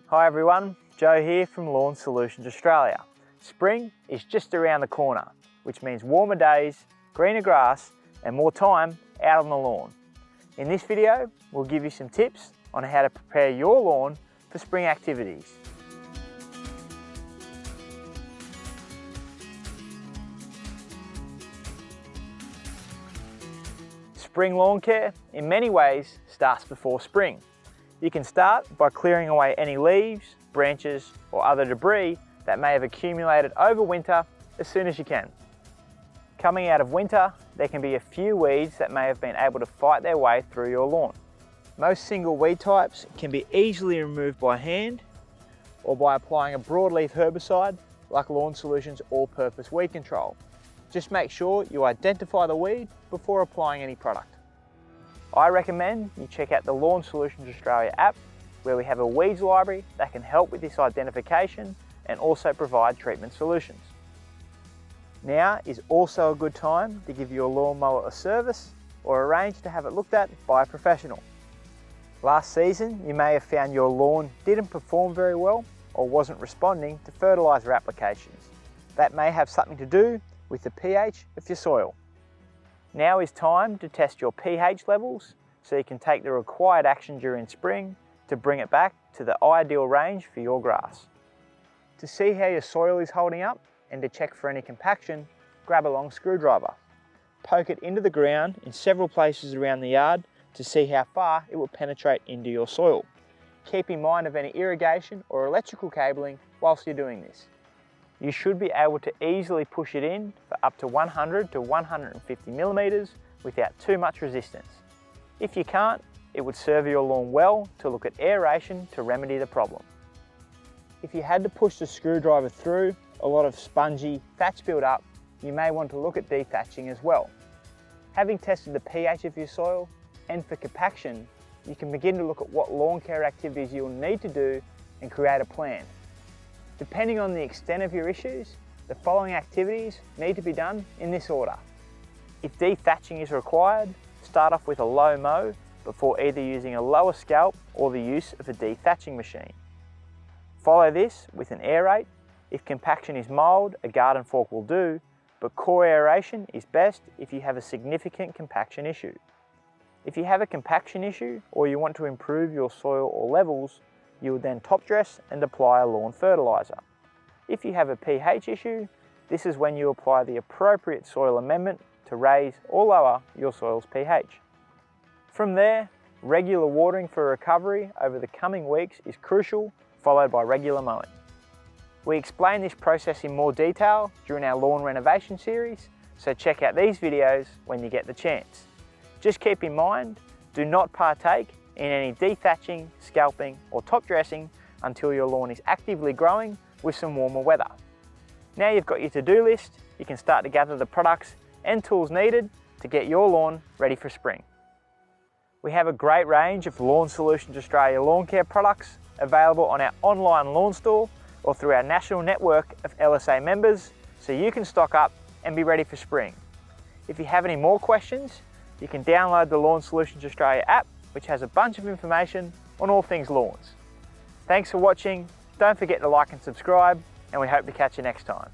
Hi everyone, Joe here from Lawn Solutions Australia. Spring is just around the corner, which means warmer days, greener grass and more time out on the lawn. In this video, we'll give you some tips on how to prepare your lawn for spring activities. Spring lawn care in many ways starts before spring. You can start by clearing away any leaves, branches or other debris that may have accumulated over winter as soon as you can. Coming out of winter, there can be a few weeds that may have been able to fight their way through your lawn. Most single weed types can be easily removed by hand or by applying a broadleaf herbicide like Lawn Solutions All-Purpose Weed Control. Just make sure you identify the weed before applying any product. I recommend you check out the Lawn Solutions Australia app, where we have a weeds library that can help with this identification and also provide treatment solutions. Now is also a good time to give your lawnmower a service or arrange to have it looked at by a professional. Last season, you may have found your lawn didn't perform very well or wasn't responding to fertiliser applications. That may have something to do with the pH of your soil. Now is time to test your pH levels so you can take the required action during spring to bring it back to the ideal range for your grass. To see how your soil is holding up and to check for any compaction, grab a long screwdriver. Poke it into the ground in several places around the yard to see how far it will penetrate into your soil. Keep in mind of any irrigation or electrical cabling whilst you're doing this. You should be able to easily push it in for up to 100 to 150 millimeters without too much resistance. If you can't, it would serve your lawn well to look at aeration to remedy the problem. If you had to push the screwdriver through a lot of spongy thatch build-up, you may want to look at dethatching as well. Having tested the pH of your soil and for compaction, you can begin to look at what lawn care activities you'll need to do and create a plan. Depending on the extent of your issues, the following activities need to be done in this order. If dethatching is required, start off with a low mow before either using a lower scalp or the use of a dethatching machine. Follow this with an aerate. If compaction is mild, a garden fork will do, but core aeration is best if you have a significant compaction issue. If you have a compaction issue or you want to improve your soil or levels, you will then top dress and apply a lawn fertiliser. If you have a pH issue, this is when you apply the appropriate soil amendment to raise or lower your soil's pH. From there, regular watering for recovery over the coming weeks is crucial, followed by regular mowing. We explain this process in more detail during our lawn renovation series, so check out these videos when you get the chance. Just keep in mind, do not partake in any dethatching, scalping or top dressing until your lawn is actively growing with some warmer weather. Now you've got your to-do list, you can start to gather the products and tools needed to get your lawn ready for spring. We have a great range of Lawn Solutions Australia lawn care products available on our online lawn store or through our national network of LSA members, so you can stock up and be ready for spring. If you have any more questions, you can download the Lawn Solutions Australia app, which has a bunch of information on all things lawns. Thanks for watching, don't forget to like and subscribe, and we hope to catch you next time.